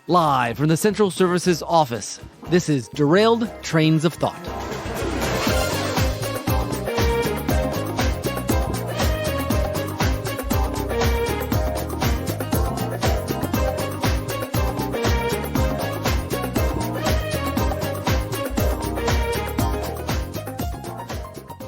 Live from the Central Services office, this is Derailed Trains of Thought.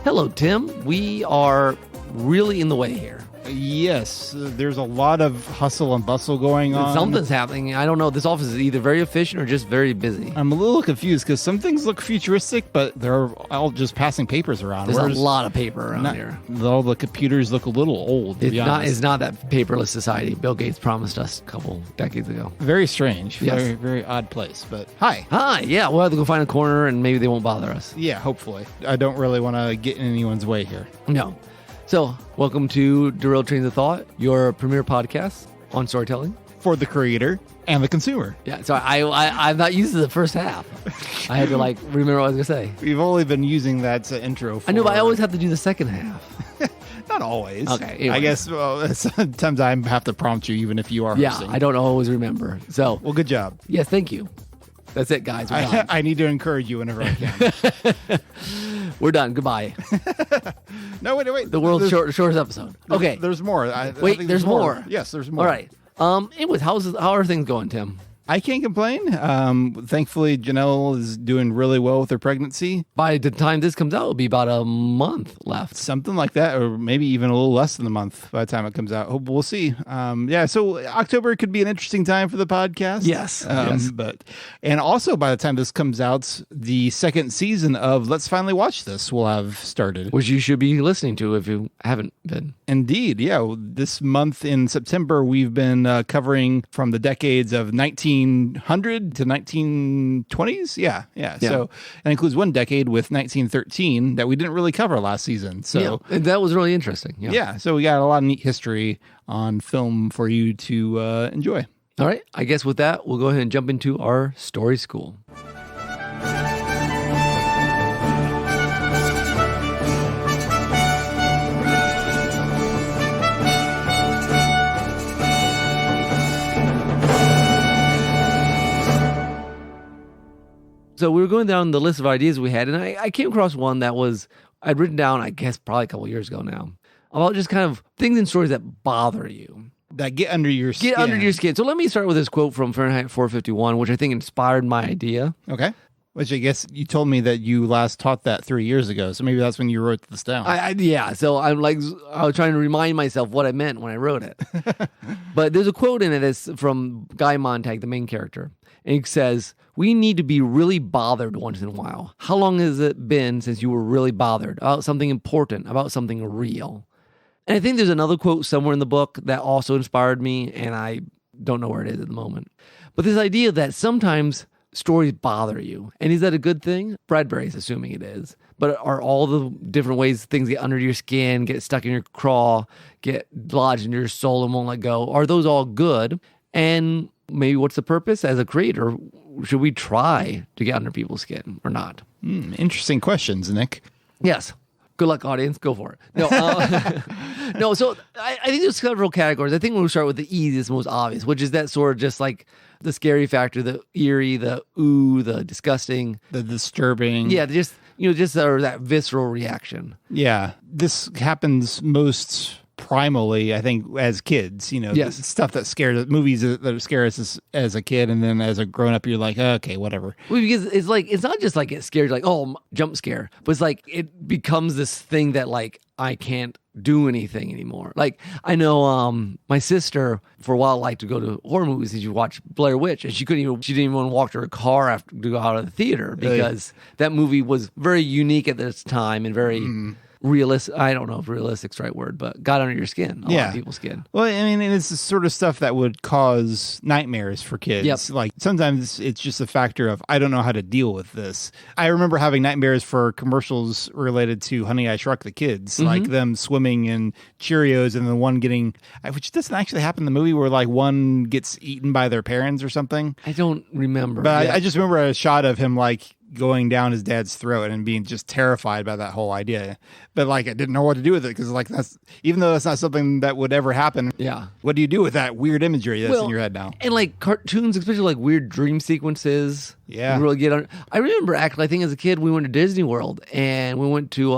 Hello, Tim. We are really in the way here. Yes, there's a lot of hustle and bustle going on. Something's happening. I don't know. This office is either very efficient or just very busy. I'm a little confused because some things look futuristic, but they're all just passing papers around. There's a lot of paper around here. All the computers look a little old, to be honest. It's not that paperless society Bill Gates promised us a couple decades ago. Very strange. Yes. Very, very odd place. But hi. Hi. Yeah, we'll have to go find a corner and maybe they won't bother us. Yeah, hopefully. I don't really want to get in anyone's way here. No. So, welcome to Derailed Trains of Thought, your premier podcast on storytelling. For the creator and the consumer. Yeah, so I'm not used to the first half. I had to remember what I was going to say. We've only been using that intro for... I know, but I always have to do the second half. Not always. Okay. Anyway. I guess sometimes I have to prompt you even if you are hosting. Yeah, I don't always remember. So, well, good job. Yes, thank you. That's it, guys. We're done. I need to encourage you whenever I can. We're done. Goodbye. No, wait. The world's shortest episode. Okay. There's more. Wait, there's more. Yes, there's more. All right. Anyways, how are things going, Tim? I can't complain. Thankfully, Janelle is doing really well with her pregnancy. By the time this comes out, it'll be about a month left. Something like that, or maybe even a little less than a month by the time it comes out. We'll see. So October could be an interesting time for the podcast. Yes. And also by the time this comes out, the second season of Let's Finally Watch This will have started. Which you should be listening to if you haven't been. Indeed, yeah. This month in September, we've been covering from the decades of 1900 to 1920s. Yeah. So that includes one decade with 1913 that we didn't really cover last season. So and that was really interesting. Yeah. So we got a lot of neat history on film for you to enjoy. All right. I guess with that, we'll go ahead and jump into our story school. So we were going down the list of ideas we had, and I came across one that I'd written down, I guess, probably a couple years ago now, about just kind of things in stories that bother you. That get under your skin. Get under your skin. So let me start with this quote from Fahrenheit 451, which I think inspired my idea. Okay. Which I guess you told me that you last taught that 3 years ago, so maybe that's when you wrote this down. So I was trying to remind myself what I meant when I wrote it. But there's a quote in it that's from Guy Montag, the main character. And he says, "We need to be really bothered once in a while. How long has it been since you were really bothered about something important, about something real?" And I think there's another quote somewhere in the book that also inspired me, and I don't know where it is at the moment. But this idea that sometimes stories bother you. And is that a good thing? Bradbury's assuming it is. But are all the different ways things get under your skin, get stuck in your craw, get lodged in your soul and won't let go, are those all good? And maybe what's the purpose? As a creator, should we try to get under people's skin or not? Interesting questions, Nick. Yes. Good luck, audience. Go for it. No, so I think there's several categories. I think we'll start with the easiest, most obvious, which is that sort of just like the scary factor, the eerie, the ooh, the disgusting. The disturbing. Yeah, just that visceral reaction. Yeah. This happens most primally, I think, as kids, Yes. Stuff that scares us, movies that scare us as a kid, and then as a grown up, you're like, okay, whatever. Well, because it's not just like it scares, like, oh, jump scare, but it's like it becomes this thing that like I can't do anything anymore. Like I know my sister for a while liked to go to horror movies and she'd watch Blair Witch, and she didn't even walk to her car after to go out of the theater because that movie was very unique at this time and very realistic. I don't know if realistic's the right word, but got under your skin, a lot of people's skin. Well, I mean, it's the sort of stuff that would cause nightmares for kids. Yep. Like sometimes it's just a factor of, I don't know how to deal with this. I remember having nightmares for commercials related to Honey, I Shrunk the Kids, like them swimming in Cheerios and the one getting, which doesn't actually happen in the movie, where like one gets eaten by their parents or something. I don't remember. But I just remember a shot of him like going down his dad's throat and being just terrified by that whole idea. But like, I didn't know what to do with it because like that's, even though that's not something that would ever happen. Yeah. What do you do with that weird imagery that's in your head now? And like cartoons, especially like weird dream sequences. Yeah. Really get on. I remember actually, I think as a kid, we went to Disney World and we went to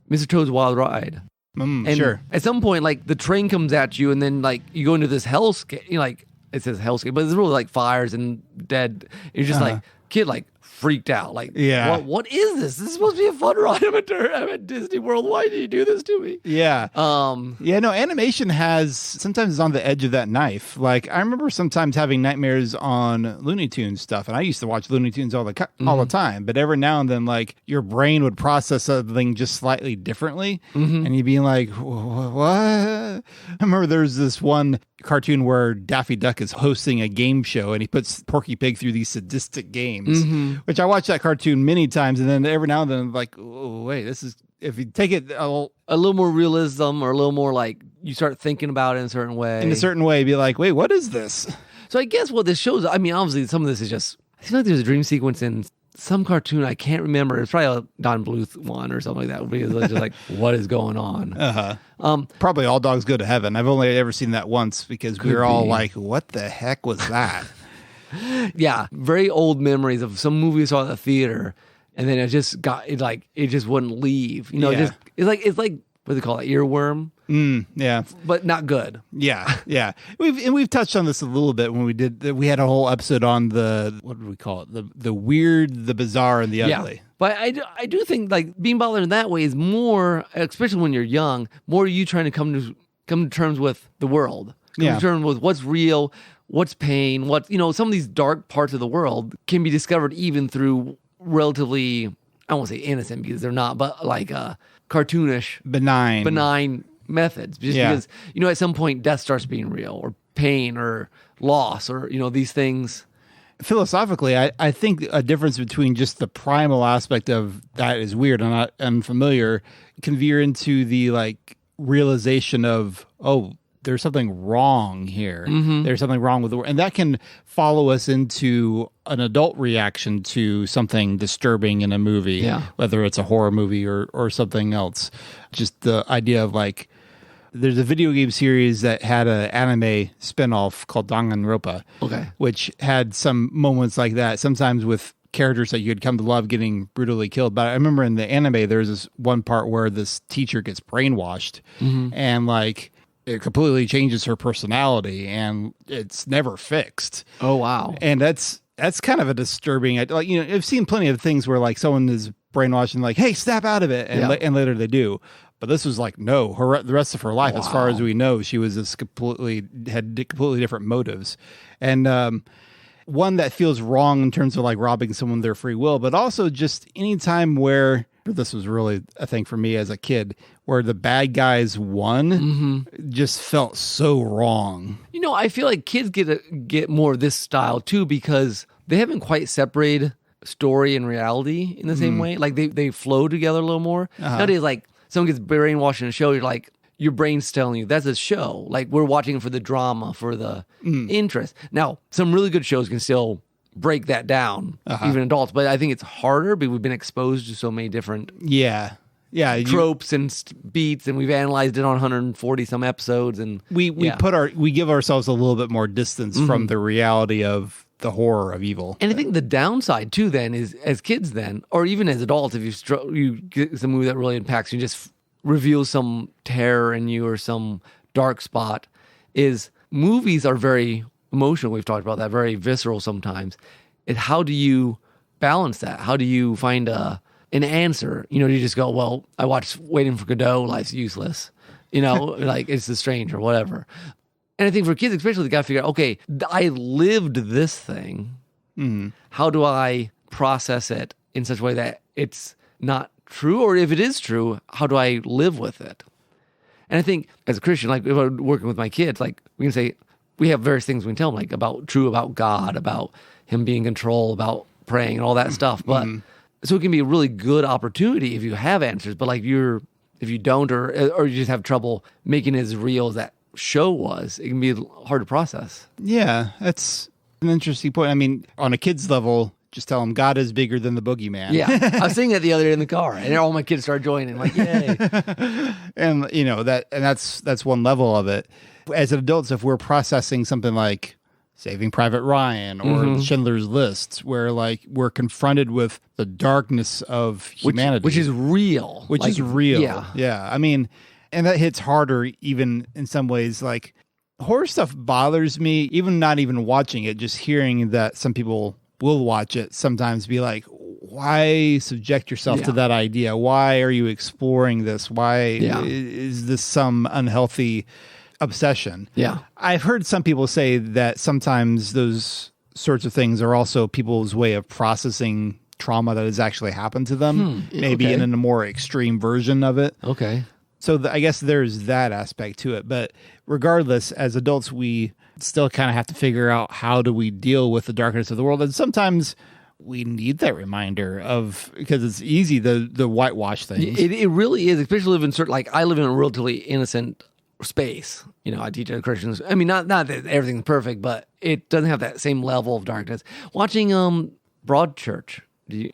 Mr. Toad's Wild Ride. And sure. At some point, like the train comes at you and then like you go into this hellscape, like it says hellscape, but it's really like fires and dead. You're just like, kid, like, freaked out. Like, what is this? This is supposed to be a fun ride. I'm at Disney World. Why do you do this to me? Yeah. No, animation sometimes is on the edge of that knife. Like, I remember sometimes having nightmares on Looney Tunes stuff, and I used to watch Looney Tunes all the time, but every now and then, like, your brain would process something just slightly differently, and you'd be like, what? I remember there was this one cartoon where Daffy Duck is hosting a game show, and he puts Porky Pig through these sadistic games, which I watched that cartoon many times, and then every now and then I'm like, oh, wait, this is, if you take it a little more realism or a little more like you start thinking about it in a certain way, be like, wait, what is this? So I guess what this shows, I mean, obviously some of this is just, I feel like there's a dream sequence in some cartoon, I can't remember. It's probably a Don Bluth one or something like that. Because it's just like, what is going on? Probably All Dogs Go to Heaven. I've only ever seen that once because we were all like, what the heck was that? Yeah, very old memories of some movie I saw at the theater, and then it just wouldn't leave. You know, it's like what do they call it, earworm? Yeah, but not good. Yeah. We've touched on this a little bit when we had a whole episode on the, what did we call it? The weird, the bizarre, and the ugly. Yeah. But I do think like being bothered in that way is more, especially when you're young, more you trying to come to terms with the world. Come to terms with what's real, what's pain, some of these dark parts of the world can be discovered even through relatively, I won't say innocent because they're not, but like cartoonish, benign methods. Just because, at some point death starts being real, or pain, or loss, or, these things. Philosophically, I think a difference between just the primal aspect of that is weird and not unfamiliar can veer into the like realization of, oh, there's something wrong here. There's something wrong with the world. And that can follow us into an adult reaction to something disturbing in a movie, whether it's a horror movie or something else. Just the idea of like, there's a video game series that had an anime spinoff called Danganronpa, which had some moments like that, sometimes with characters that you had come to love getting brutally killed. But I remember in the anime, there's this one part where this teacher gets brainwashed and like it completely changes her personality and it's never fixed. Oh, wow. And that's kind of a disturbing, like, I've seen plenty of things where like someone is brainwashed and like, hey, snap out of it. And later they do. But this was like, no, the rest of her life, as far as we know, she was had completely different motives. And one that feels wrong in terms of like robbing someone of their free will, but also just any time where, this was really a thing for me as a kid, where the bad guys won, just felt so wrong. I feel like kids get more of this style too, because they haven't quite separated story and reality in the same way. Like they flow together a little more. Nowadays, like, someone gets brainwashed in a show, you're like, your brain's telling you that's a show. Like, we're watching for the drama, for the interest. Now, some really good shows can still break that down, even adults. But I think it's harder because we've been exposed to so many different tropes and beats, and we've analyzed it on 140 some episodes, and we give ourselves a little bit more distance from the reality of the horror of evil. And I think the downside too then is, as kids then, or even as adults, if you get some movie that really impacts you, just reveals some terror in you or some dark spot, is movies are very emotional. We've talked about that, very visceral sometimes. How do you balance that? How do you find an answer? Do you just go, well, I watched Waiting for Godot, life's useless. Like it's The Strange or whatever. And I think for kids especially, they got to figure out, okay, I lived this thing. How do I process it in such a way that it's not true? Or if it is true, how do I live with it? And I think as a Christian, like if I'm working with my kids, like we can say, we have various things we can tell them, like about God, about him being in control, about praying and all that stuff. But so it can be a really good opportunity if you have answers, but like if you don't, or you just have trouble making it as real as that show was, it can be hard to process. Yeah, that's an interesting point. I mean, on a kid's level, just tell them God is bigger than the boogeyman. Yeah. I was saying that the other day in the car, and all my kids started joining. Like, yay. And that's one level of it. As adults, if we're processing something like Saving Private Ryan or Schindler's List, where like we're confronted with the darkness of humanity, which is real. Yeah. I mean, and that hits harder even in some ways. Like horror stuff bothers me, even not even watching it, just hearing that some people will watch it sometimes be like, why subject yourself to that idea? Why are you exploring this? Why is this some unhealthy obsession? Yeah. I've heard some people say that sometimes those sorts of things are also people's way of processing trauma that has actually happened to them, maybe in a more extreme version of it. Okay. So I guess there's that aspect to it. But regardless, as adults, we still kind of have to figure out how do we deal with the darkness of the world. And sometimes we need that reminder of, because it's easy the whitewash things. It really is, especially living certain, like I live in a relatively innocent space. You know, I teach Christians. I mean, not that everything's perfect, but it doesn't have that same level of darkness. Watching Broadchurch. I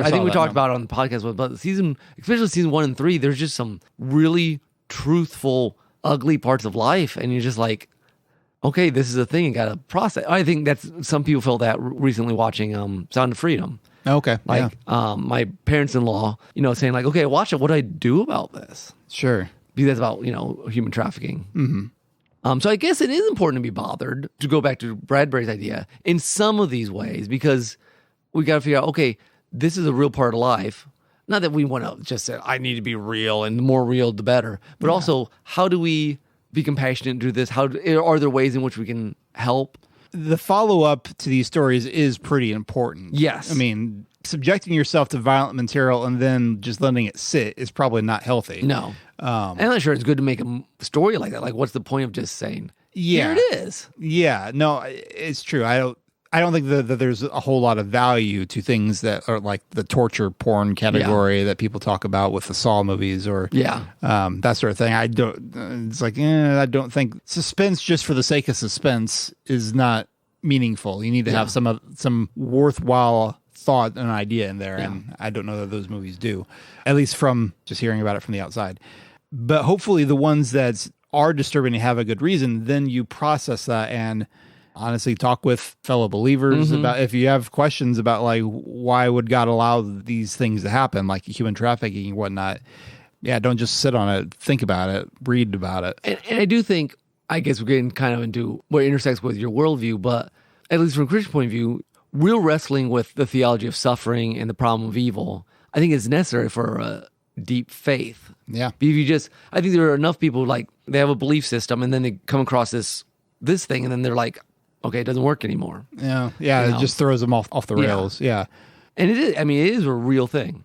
think we talked about it on the podcast, but especially season 1 and 3, there's just some really truthful, ugly parts of life, and you're just like, okay, this is a thing you got to process. I think that's some people felt that recently watching Sound of Freedom. Okay, like my parents-in-law, saying like, okay, watch it. What do I do about this? Sure, because that's about human trafficking. So I guess it is important to be bothered. To go back to Bradbury's idea in some of these ways, because we got to figure out, okay, this is a real part of life. Not that we want to just say, I need to be real, and the more real, the better. But also, how do we be compassionate to this? Are there ways in which we can help? The follow-up to these stories is pretty important. Yes. I mean, subjecting yourself to violent material and then just letting it sit is probably not healthy. No. I'm not sure it's good to make a story like that. Like, what's the point of just saying, here it is? Yeah. No, it's true. I don't think that there's a whole lot of value to things that are like the torture porn category that people talk about with the Saw movies or that sort of thing. I don't think suspense just for the sake of suspense is not meaningful. You need to have some worthwhile thought and idea in there, and I don't know that those movies do, at least from just hearing about it from the outside. But hopefully the ones that are disturbing and have a good reason, then you process that and honestly talk with fellow believers about, if you have questions about like, why would God allow these things to happen, like human trafficking and whatnot. Yeah, don't just sit on it. Think about it. Read about it. And I do think, I guess we're getting kind of into what intersects with your worldview, but at least from a Christian point of view, real wrestling with the theology of suffering and the problem of evil, I think is necessary for a deep faith. Yeah. If I think there are enough people like they have a belief system and then they come across this thing and then they're like, okay, it doesn't work anymore. Yeah. It just throws them off the rails. Yeah. And it is a real thing.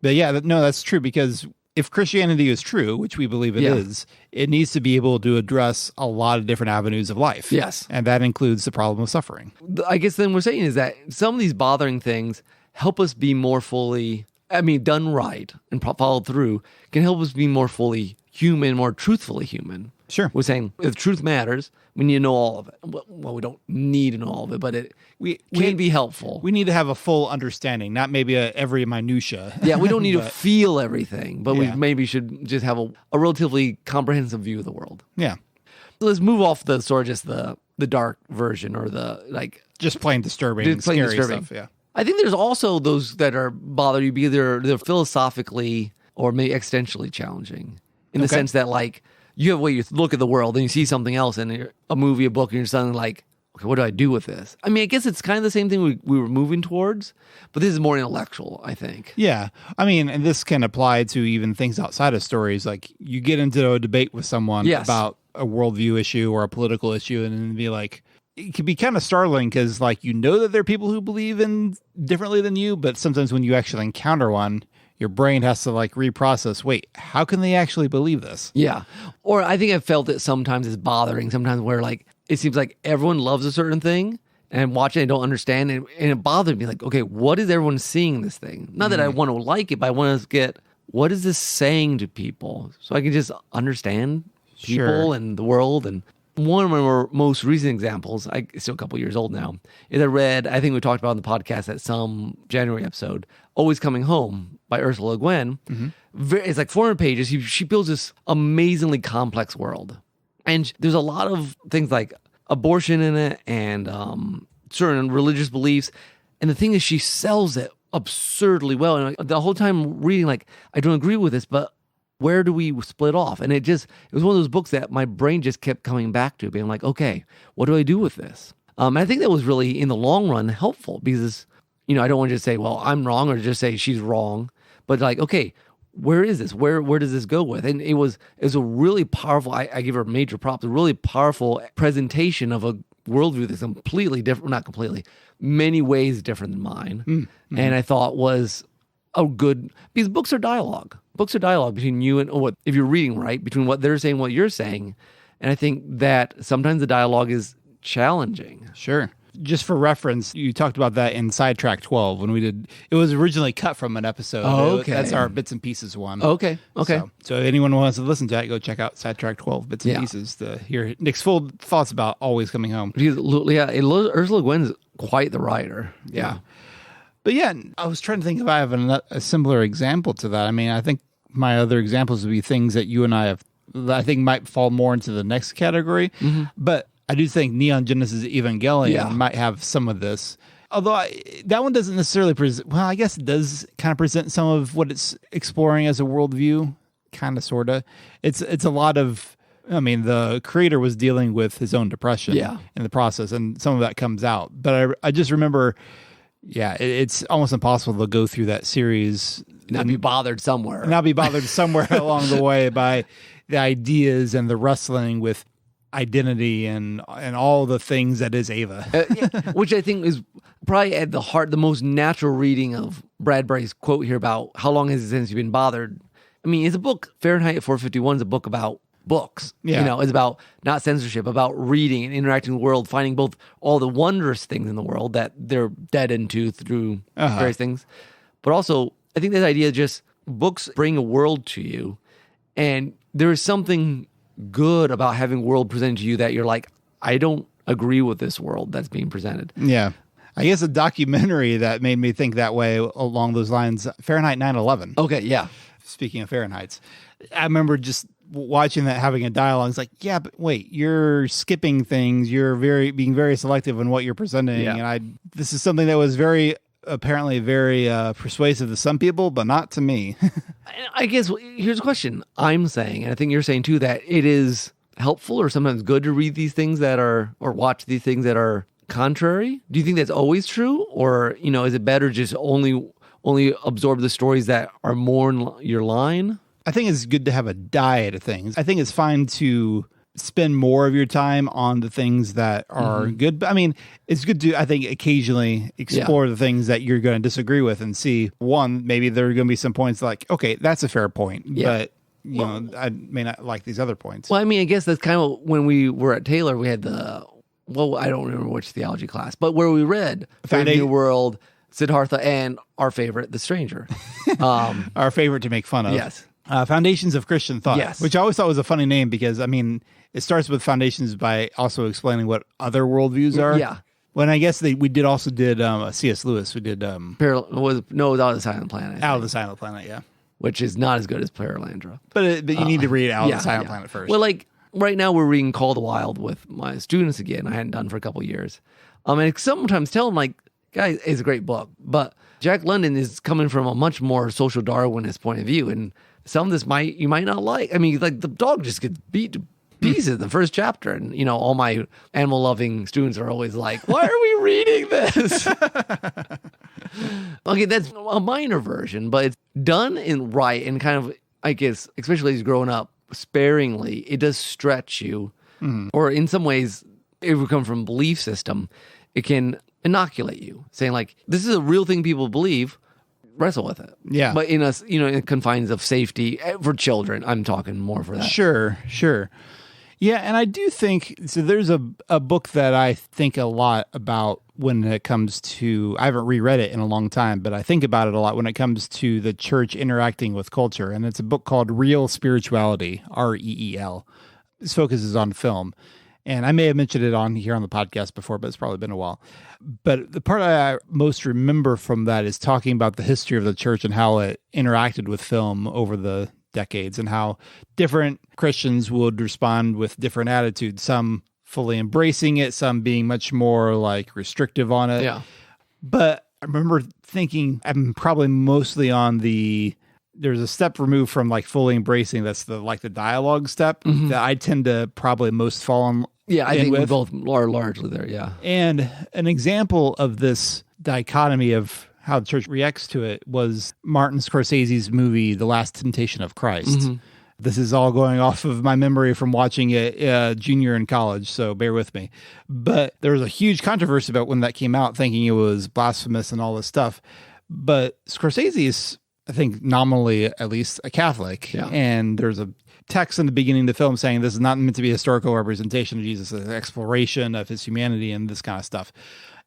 But that's true, because if Christianity is true, which we believe it is, it needs to be able to address a lot of different avenues of life. Yes. And that includes the problem of suffering. I guess then we're saying is that some of these bothering things help us be more fully, done right and followed through, can help us be more fully human, more truthfully human. Sure. We're saying if truth matters, we need to know all of it. Well, we don't need to know all of it, but we can be helpful. We need to have a full understanding, not maybe every minutia. Yeah, we don't need to feel everything, but we maybe should just have a relatively comprehensive view of the world. Yeah. So let's move off the sort of just the dark version or the like. Just plain disturbing, scary stuff. Yeah. I think there's also those that are bother you because they're philosophically or maybe existentially challenging in the sense that like, you have a way you look at the world and you see something else in a movie, a book, and you're suddenly like, okay, what do I do with this? I guess it's kind of the same thing we were moving towards, but this is more intellectual, I think. Yeah. And this can apply to even things outside of stories. Like you get into a debate with someone about a worldview issue or a political issue and then be like, it can be kind of startling because like, that there are people who believe in differently than you, but sometimes when you actually encounter one, your brain has to like reprocess, wait, how can they actually believe this? Yeah. Or I think I've felt it sometimes as bothering, sometimes where like, it seems like everyone loves a certain thing and watching it, don't understand it. And it bothered me like, okay, what is everyone seeing this thing? Not that I want to like it, but I want to get, what is this saying to people? So I can just understand people and the world. And One of my most recent examples, it's still a couple years old now, is I read, I think we talked about on the podcast at some January episode, Always Coming Home by Ursula Le Guin. It's like 400 pages. She builds this amazingly complex world. And there's a lot of things like abortion in it and certain religious beliefs. And the thing is, she sells it absurdly well. And the whole time reading, like, I don't agree with this, but where do we split off? And it was one of those books that my brain just kept coming back to, being like, okay, what do I do with this? I think that was really, in the long run, helpful because, I don't want to just say, well, I'm wrong, or just say she's wrong, but like, okay, where is this? Where does this go with? And it was a really powerful, I give her major props, a really powerful presentation of a worldview that's completely different, not completely, many ways different than mine. And I thought was a good, because books are dialogue. Books are dialogue between you and if you're reading right, between what they're saying, what you're saying. And I think that sometimes the dialogue is challenging. Sure. Just for reference, you talked about that in Sidetrack 12 when we did, it was originally cut from an episode. Oh, okay. That's our Bits and Pieces one. Okay. So anyone who wants to listen to that, go check out Sidetrack 12, Bits and Pieces, to hear Nick's full thoughts about Always Coming Home. Ursula Le Guin's quite the writer. Yeah. But yeah, I was trying to think if I have a similar example to that. I mean, I think my other examples would be things that you and I have, that I think might fall more into the next category. But I do think Neon Genesis Evangelion might have some of this. Although that one doesn't necessarily present, well, I guess it does kind of present some of what it's exploring as a worldview, kind of, sort of. It's a lot of, I mean, the creator was dealing with his own depression in the process, and some of that comes out. But I just remember, it's almost impossible to go through that series Not be bothered somewhere along the way by the ideas and the wrestling with identity and all the things that is Ava. Which I think is probably at the heart, the most natural reading of Bradbury's quote here about how long has it since you've been bothered. I mean, it's a book, Fahrenheit 451 is a book about books. It's about not censorship, about reading and interacting with the world, finding both all the wondrous things in the world that they're dead into through various things. But also, I think this idea just books bring a world to you, and there is something good about having a world presented to you that you're like, I don't agree with this world that's being presented. Yeah. I guess a documentary that made me think that way along those lines, Fahrenheit 9/11. Okay, yeah. Speaking of Fahrenheits, I remember just watching that, having a dialogue. It's like, yeah, but wait, you're skipping things. You're being very selective in what you're presenting. And this is something that was apparently very persuasive to some people, but not to me. I guess here's a question I'm saying, and I think you're saying too, that it is helpful or sometimes good to read these things or watch these things that are contrary. Do you think that's always true? Or, is it better just only absorb the stories that are more in your line? I think it's good to have a diet of things. I think it's fine to spend more of your time on the things that are good. But I mean, it's good to, I think, occasionally explore the things that you're going to disagree with and see, one, maybe there are going to be some points like, okay, that's a fair point, but I may not like these other points. Well, I mean, I guess that's kind of when we were at Taylor, we had I don't remember which theology class, but where we read Brave New World, Siddhartha, and our favorite, The Stranger. Our favorite to make fun of. Yes. Foundations of Christian Thought, which I always thought was a funny name because, I mean, it starts with foundations by also explaining what other worldviews are. Yeah. When I guess we did C.S. Lewis. We did it was Out of the Silent Planet. Out of the Silent Planet, yeah. Which is not as good as Paralandra. But you need to read Out of the Silent Planet first. Well, like right now we're reading Call of the Wild with my students again. I hadn't done for a couple of years. And I sometimes tell them, like, guys, it's a great book, but Jack London is coming from a much more social Darwinist point of view, and some of this you might not like. I mean, like the dog just gets beat to pieces in the first chapter, and all my animal loving students are always like, "Why are we reading this?" Okay, that's a minor version, but it's done in right and kind of, I guess, especially as you're growing up, sparingly. It does stretch you, or in some ways, it would come from belief system. It can inoculate you, saying like, "This is a real thing people believe." Wrestle with it. Yeah. But in in confines of safety for children, I'm talking more for that. Sure. Yeah, and I do think, so there's a book that I think a lot about when it comes to, I haven't reread it in a long time, but I think about it a lot when it comes to the church interacting with culture. And it's a book called Real Spirituality, REEL. This focuses on film. And I may have mentioned it on here on the podcast before, but it's probably been a while. But the part I most remember from that is talking about the history of the church and how it interacted with film over the decades and how different Christians would respond with different attitudes, some fully embracing it, some being much more like restrictive on it. Yeah. But I remember thinking I'm probably mostly on there's a step removed from like fully embracing. That's the dialogue step that I tend to probably most fall on. Yeah, I think we both are largely there, yeah. And an example of this dichotomy of how the church reacts to it was Martin Scorsese's movie, The Last Temptation of Christ. This is all going off of my memory from watching it junior in college, so bear with me. But there was a huge controversy about when that came out, thinking it was blasphemous and all this stuff. But Scorsese is, I think, nominally at least a Catholic. Yeah. And there's a text in the beginning of the film saying this is not meant to be a historical representation of Jesus, it's an exploration of his humanity and this kind of stuff.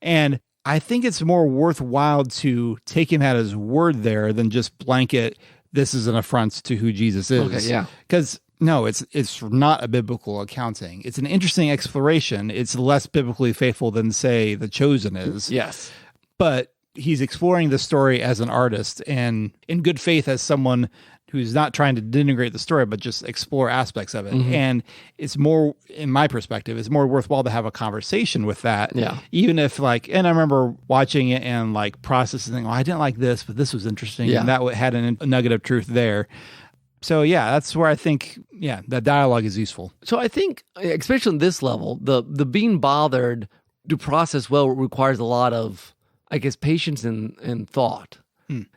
And I think it's more worthwhile to take him at his word there than just blanket, this is an affront to who Jesus is. Okay, yeah. Because no, it's not a biblical accounting. It's an interesting exploration. It's less biblically faithful than, say, The Chosen is. Yes. But he's exploring the story as an artist and in good faith as someone who's not trying to denigrate the story, but just explore aspects of it. And it's more, in my perspective, it's more worthwhile to have a conversation with that. Yeah. Even if and I remember watching it and like processing, I didn't like this, but this was interesting. Yeah. And that had a nugget of truth there. So yeah, that's where I think, that dialogue is useful. So I think, especially on this level, the being bothered to process well requires a lot of, I guess, patience and thought.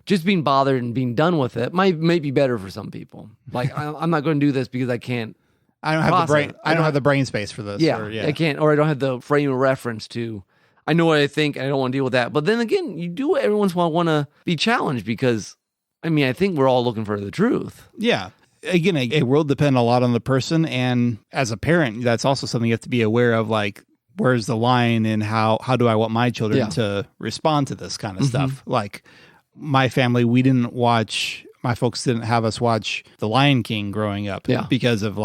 Just being bothered and being done with it might be better for some people. Like, I'm not going to do this because I can't. I don't have the brain. I don't have the brain space for this. I can't, or I don't have the frame of reference to. I know what I think, and I don't want to deal with that. But then again, you do every once in a while want to be challenged because, I think we're all looking for the truth. Yeah. Again, it will depend a lot on the person, and as a parent, that's also something you have to be aware of. Like, where's the line, and how do I want my children to respond to this kind of stuff? Like, my family, my folks didn't have us watch The Lion King growing up because of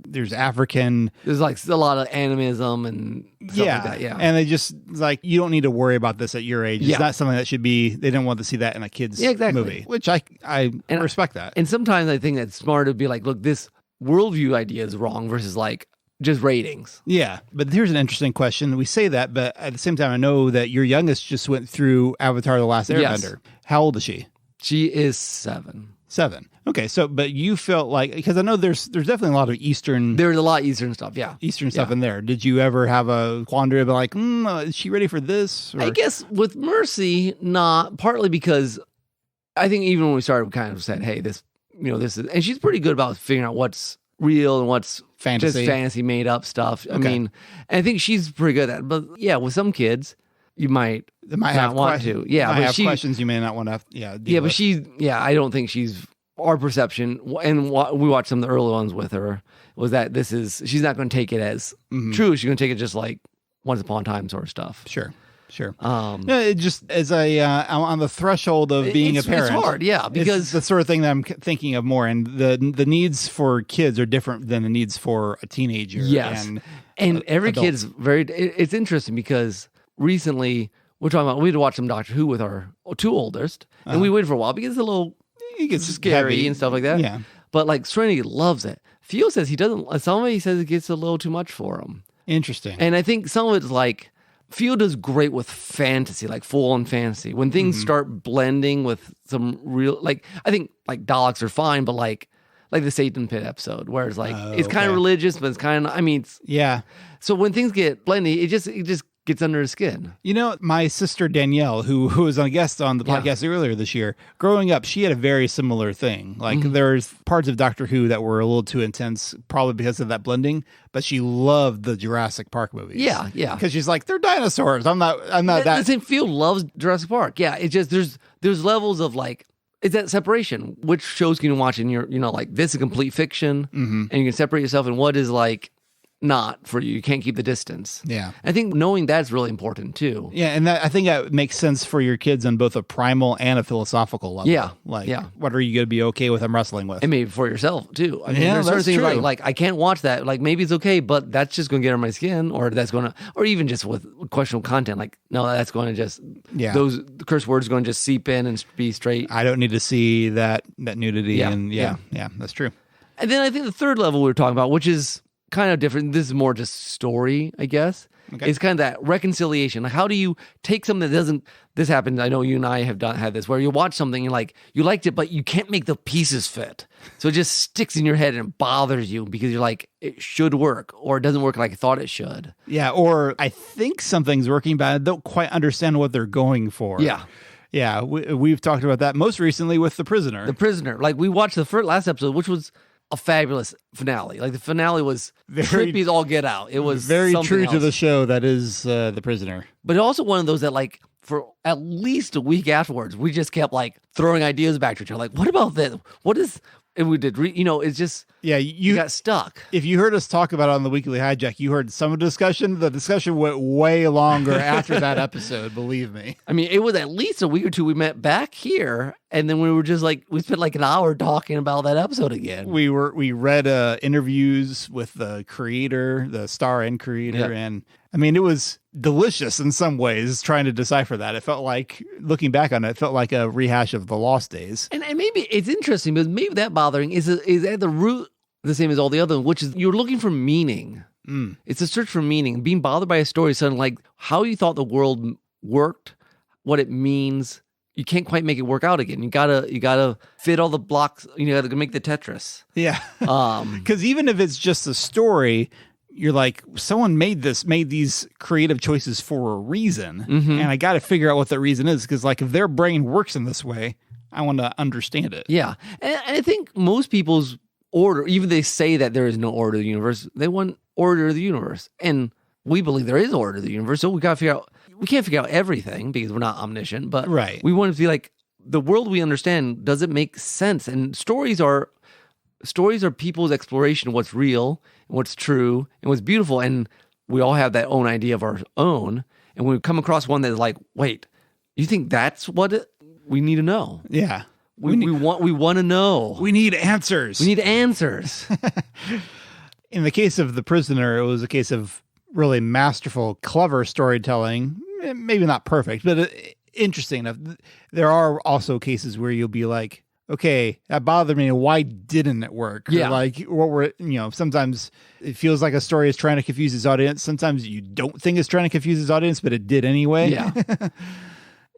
there's There's a lot of animism and stuff like that. Yeah. And they just you don't need to worry about this at your age. It's not something that should be, they didn't want to see that in a kid's movie, which I respect that. And sometimes I think that's smart to be like, look, this worldview idea is wrong versus just ratings. Yeah. But here's an interesting question. We say that, but at the same time, I know that your youngest just went through Avatar: The Last Airbender. Yes. How old is she? She is 7. 7. Okay. So, but you felt because I know there's definitely a lot of Eastern. There's a lot of Eastern stuff. Yeah. Eastern stuff in there. Did you ever have a quandary about is she ready for this? Or? I guess with Mercy, not, partly because I think even when we started, we kind of said, hey, this is, and she's pretty good about figuring out what's real and what's fantasy, just fantasy made up stuff. And I think she's pretty good at it. But yeah, with some kids, you might not want to. Yeah, but have questions you may not want to. I don't think our perception, and we watched some of the early ones with her, was that she's not going to take it as true. She's going to take it just like Once Upon a Time sort of stuff. Sure. It just as I'm on the threshold of being a parent. It's hard, because it's the sort of thing that I'm thinking of more, and the needs for kids are different than the needs for a teenager. Yes, and every adult. kid's very. It's interesting because recently we had to watch some Doctor Who with our 2 oldest, and we waited for a while because it's a little scary heavy and stuff like that. Yeah, but Serenity loves it. Theo says he doesn't. Somebody says it gets a little too much for him. Interesting. And I think some of it's Theo does great with fantasy, full-on fantasy. When things start blending with some real, I think Daleks are fine, but like the Satan Pit episode, where it's it's kind of religious, but it's kind of, So when things get blended, it just gets under his skin. My sister Danielle, who was a guest on the podcast earlier this year, growing up, she had a very similar thing. There's parts of Doctor Who that were a little too intense, probably because of that blending, but she loved the Jurassic Park movies. Yeah. Because she's they're dinosaurs. I'm not that. The same Phil loves Jurassic Park. Yeah. It's just, there's levels of it's that separation. Which shows can you watch and you're, this is complete fiction, and you can separate yourself and what is not for you. You can't keep the distance. Yeah. I think knowing that's really important too. Yeah, and I think that makes sense for your kids on both a primal and a philosophical level. Yeah. Like, Yeah. what are you going to be okay with them wrestling with? And maybe for yourself too. I mean, Yeah, there's certain that's things true. like I can't watch that. Like maybe it's okay, but that's just going to get under my skin, or that's going to, or even just with questionable content. Like no, that's going to just those curse words are going to just seep in and be straight. I don't need to see that nudity. Yeah, And yeah, that's true. And then I think the third level we were talking about, which is kind of different. This is more just story, I guess. Okay. It's kind of that reconciliation. Like, how do you take something that doesn't? This happens. I know you and I have had this, where you watch something and you liked it, but you can't make the pieces fit. So it just sticks in your head and it bothers you because you're like, it should work, or it doesn't work like I thought it should. Yeah, or I think something's working, but I don't quite understand what they're going for. Yeah. Yeah, we've talked about that most recently with The Prisoner. The Prisoner. Like we watched the last episode, which was a fabulous finale. Like the finale was trippy as all get out. It was very true else. to the show that is The Prisoner. But also one of those that like for at least a week afterwards, we just kept like throwing ideas back to each other. Like, what about this? What is? And we did. It's just you got stuck. If you heard us talk about it on the Weekly Hijack, you heard some discussion. The discussion went way longer after that episode. Believe me. I mean, it was at least a week or two. We met back here, and then we were just like we spent like an hour talking about that episode again. We read interviews with the creator, the star and creator, and I mean, it was delicious in some ways trying to decipher that. It felt like, looking back on it, it felt like a rehash of the Lost Days. And maybe it's interesting because maybe that bothering is at the root the same as all the other, which is you're looking for meaning. It's a search for meaning. Being bothered by a story, something like how you thought the world worked, what it means. You can't quite make it work out again. You gotta fit all the blocks. You gotta make the Tetris. Yeah, because even if it's just a story, you're like, someone made these creative choices for a reason, and I got to figure out what that reason is. Because like, if their brain works in this way, I want to understand it. Yeah, and I think most people's order, even they say that there is no order to the universe, they want order to the universe, and we believe there is order to the universe. So we got to figure out. We can't figure out everything because we're not omniscient, but we want to be like, the world we understand, does it make sense? And stories are people's exploration of what's real and what's true and what's beautiful. And we all have that own idea of our own. And when we come across one that's like, wait, you think that's what we need to know? Yeah. We want to know. We need answers. We need answers. In the case of The Prisoner, it was a case of really masterful, clever storytelling. Maybe not perfect, but interesting enough. There are also cases where you'll be like, okay, that bothered me. Why didn't it work? Yeah. Or like, what were, sometimes it feels like a story is trying to confuse its audience. Sometimes you don't think it's trying to confuse its audience, but it did anyway. Yeah.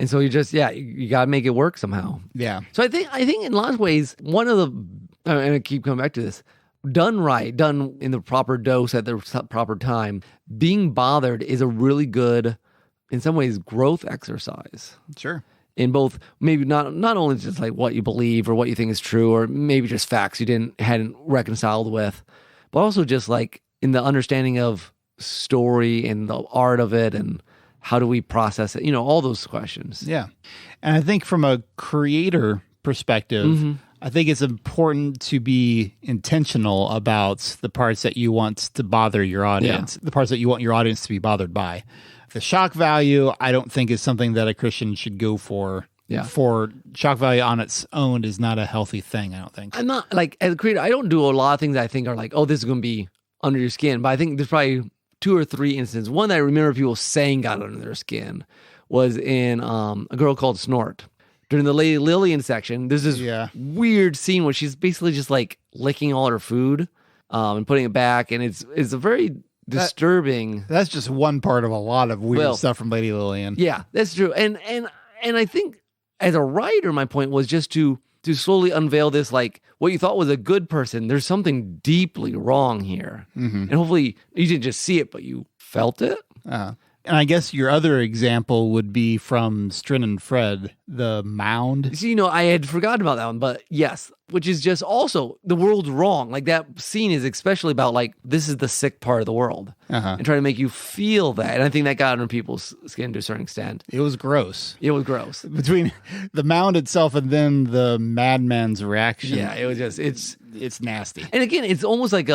And so you just, you got to make it work somehow. Yeah. So I think in lots of ways, one of the, and I keep coming back to this, done right, done in the proper dose at the proper time, being bothered is a really good, in some ways, growth exercise. Sure. In both, maybe not only just like what you believe or what you think is true, or maybe just facts you hadn't reconciled with, but also just like in the understanding of story and the art of it and how do we process it, all those questions. Yeah. And I think from a creator perspective, I think it's important to be intentional about the parts that you want to bother your audience, the parts that you want your audience to be bothered by. The shock value, I don't think is something that a Christian should go for. Yeah. For shock value on its own is not a healthy thing, I don't think. I'm not, like, as a creator, I don't do a lot of things that I think are like, oh, this is going to be under your skin. But I think there's probably 2 or 3 instances. One that I remember people saying got under their skin was in a girl called Snort. During the Lady Lillian section, there's this weird scene where she's basically just like licking all her food and putting it back. And it's a very disturbing. That's just one part of a lot of weird stuff from Lady Lillian. Yeah, that's true. And I think as a writer, my point was just to slowly unveil this, like what you thought was a good person. There's something deeply wrong here. And hopefully you didn't just see it, but you felt it. And I guess your other example would be from Strin and Fred, the mound. See, I had forgotten about that one, but yes, which is just also the world's wrong. Like that scene is especially about like, this is the sick part of the world and trying to make you feel that. And I think that got under people's skin to a certain extent. It was gross. Between the mound itself and then the madman's reaction. Yeah, it was just, it's nasty. And again, it's almost like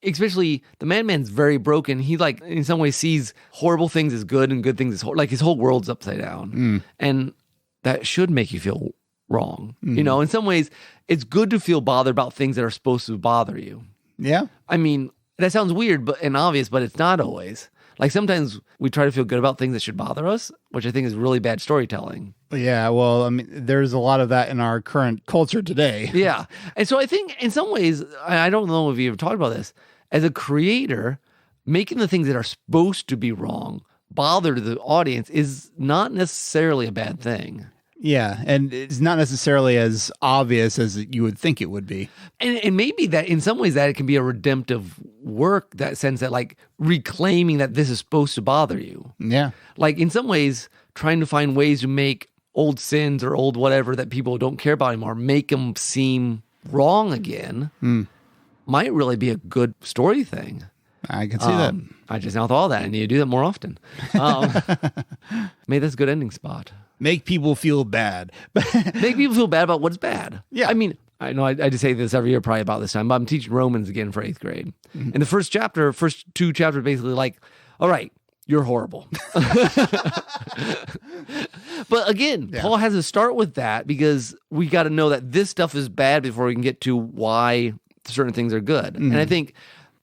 especially the madman's very broken. He like in some ways sees horrible things as good and good things as like his whole world's upside down. And that should make you feel wrong. You know, in some ways it's good to feel bothered about things that are supposed to bother you. Yeah. I mean, that sounds weird and obvious, but it's not always. Like sometimes we try to feel good about things that should bother us, which I think is really bad storytelling. Yeah, well, I mean, there's a lot of that in our current culture today. Yeah. And so I think in some ways, I don't know if you ever talked about this, as a creator, making the things that are supposed to be wrong bother to the audience is not necessarily a bad thing. Yeah, and it's not necessarily as obvious as you would think it would be. And maybe that in some ways that it can be a redemptive work, that sense that like reclaiming that this is supposed to bother you. Yeah. Like in some ways, trying to find ways to make old sins or old whatever that people don't care about anymore, make them seem wrong again, might really be a good story thing. I can see that. I just now thought of that. I need to do that more often. Maybe that's a good ending spot. Make people feel bad. Make people feel bad about what's bad. Yeah. I mean, I know I just say this every year probably about this time, but I'm teaching Romans again for 8th grade. And the first two chapters basically like, all right, you're horrible. But again, Paul has to start with that because we got to know that this stuff is bad before we can get to why certain things are good. And I think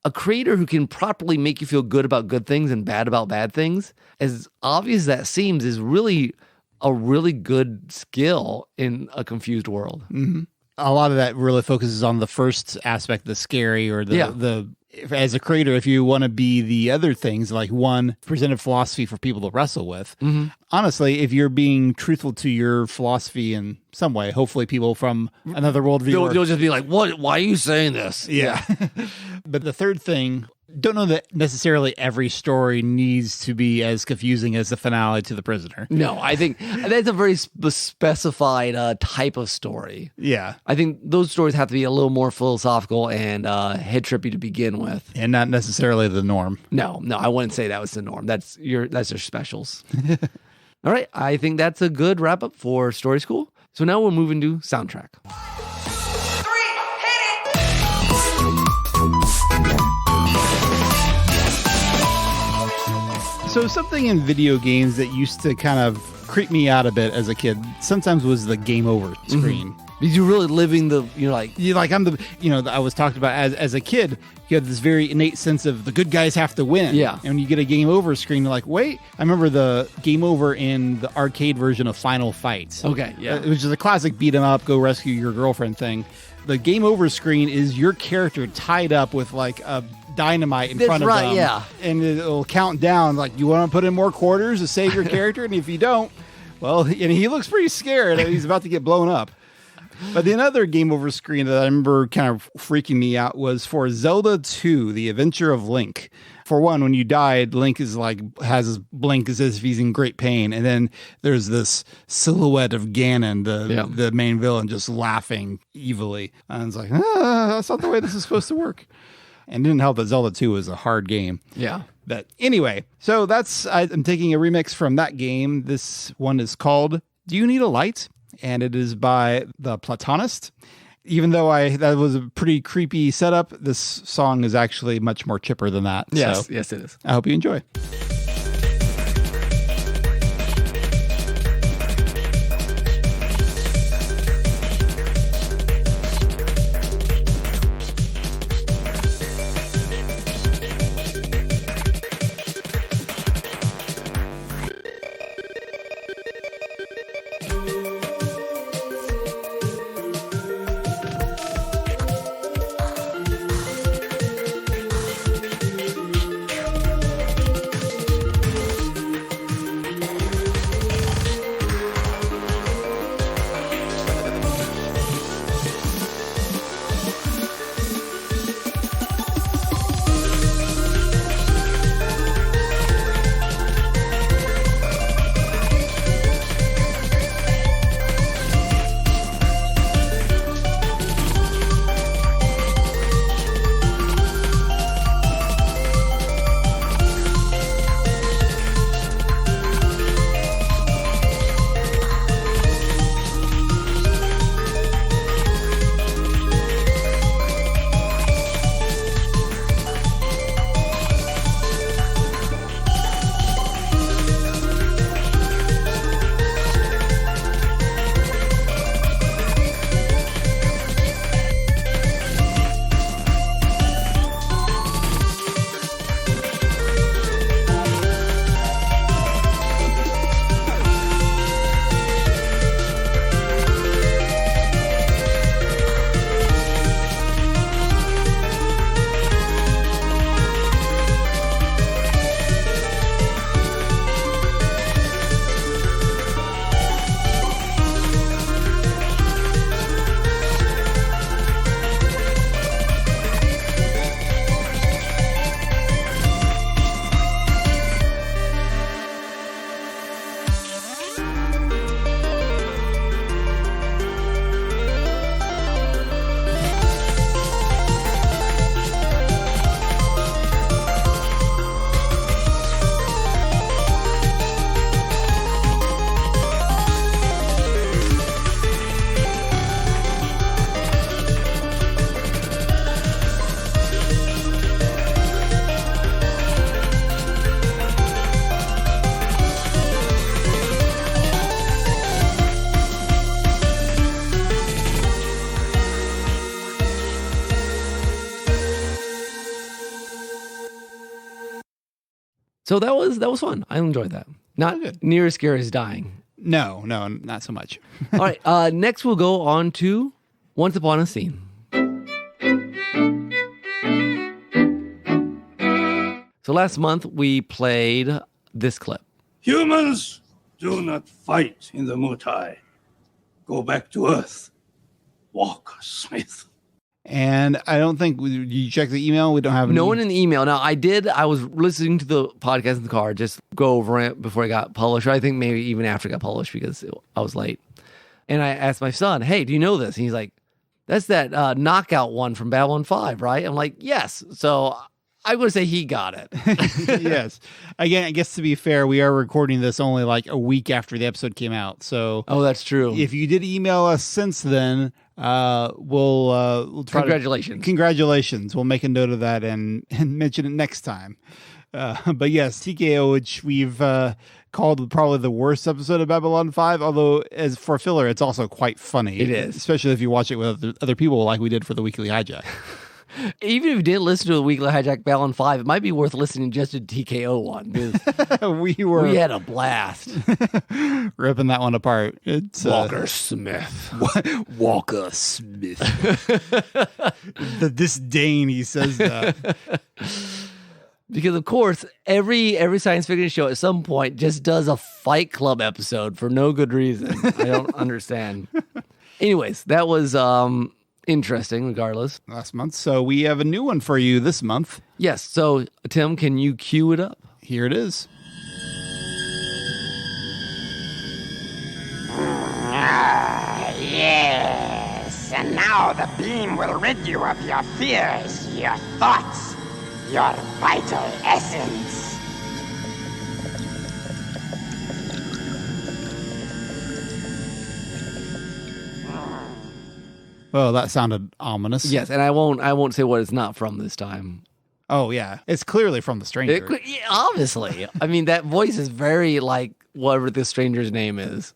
a creator who can properly make you feel good about good things and bad about bad things, as obvious as that seems, is really a really good skill in a confused world. A lot of that really focuses on the first aspect, the scary or the as a creator, if you want to be the other things, like one, present a philosophy for people to wrestle with. Honestly, if you're being truthful to your philosophy in some way, hopefully people from another worldview they'll just be like, "What? Why are you saying this?" Yeah. But the third thing, don't know that necessarily every story needs to be as confusing as the finale to The Prisoner. No, I think that's a very specified type of story. Yeah. I think those stories have to be a little more philosophical and head trippy to begin with. And not necessarily the norm. No, I wouldn't say that was the norm. That's your specials. All right, I think that's a good wrap up for Story School. So now we're moving to soundtrack. So something in video games that used to kind of creep me out a bit as a kid sometimes was the game over screen. Because you're really living I was talked about as a kid, you had this very innate sense of the good guys have to win. Yeah. And when you get a game over screen, you're like, wait, I remember the game over in the arcade version of Final Fight. Okay, yeah. Which is a classic beat 'em up, go rescue your girlfriend thing. The game over screen is your character tied up with like a dynamite in front of them. Yeah. And it'll count down, like, you want to put in more quarters to save your character? And if you don't, well, and he looks pretty scared. He's about to get blown up. But the other game over screen that I remember kind of freaking me out was for Zelda 2, The Adventure of Link. For one, when you died, Link is like, has his blink as if he's in great pain. And then there's this silhouette of Ganon, the main villain, just laughing evilly. And it's like, that's not the way this is supposed to work. And it didn't help that Zelda 2 was a hard game. Yeah. But anyway, so I'm taking a remix from that game. This one is called Do You Need a Light? And it is by The Platonist. Even though that was a pretty creepy setup, this song is actually much more chipper than that. Yes, so yes, it is. I hope you enjoy. So that was fun. I enjoyed that. Not near as scary as dying. No, not so much. All right. Next, we'll go on to Once Upon a Scene. So last month, we played this clip. Humans do not fight in the Mutai. Go back to Earth. Walker Smith. And I don't think you check the email. We don't have no one in the email. Now I was listening to the podcast in the car, just go over it before it got published. Or I think maybe even after it got published because I was late. And I asked my son, "Hey, do you know this?" And he's like, "That's that knockout one from Babylon 5, right?" I'm like, "Yes." So I'm going to say he got it. Yes. Again, I guess to be fair, we are recording this only like a week after the episode came out. So that's true. If you did email us since then, we'll try. Congratulations. We'll make a note of that and mention it next time. But yes, TKO, which we've called probably the worst episode of Babylon 5, although as for filler, it's also quite funny. It is. Especially if you watch it with other people like we did for the Weekly Hijack. Even if you didn't listen to the Weekly Hijack Babylon 5, it might be worth listening just to TKO one. We had a blast. Ripping that one apart. It's Walker Smith. Walker Smith. The disdain he says that. Because, of course, every science fiction show at some point just does a Fight Club episode for no good reason. I don't understand. Anyways, that was interesting, regardless. Last month. So we have a new one for you this month. Yes. So, Tim, can you cue it up? Here it is. Yes. And now the beam will rid you of your fears, your thoughts, your vital essence. Well, that sounded ominous. Yes, and I won't say what it's not from this time. Oh, yeah. It's clearly from The Stranger. Yeah, obviously. I mean, that voice is very like whatever the stranger's name is.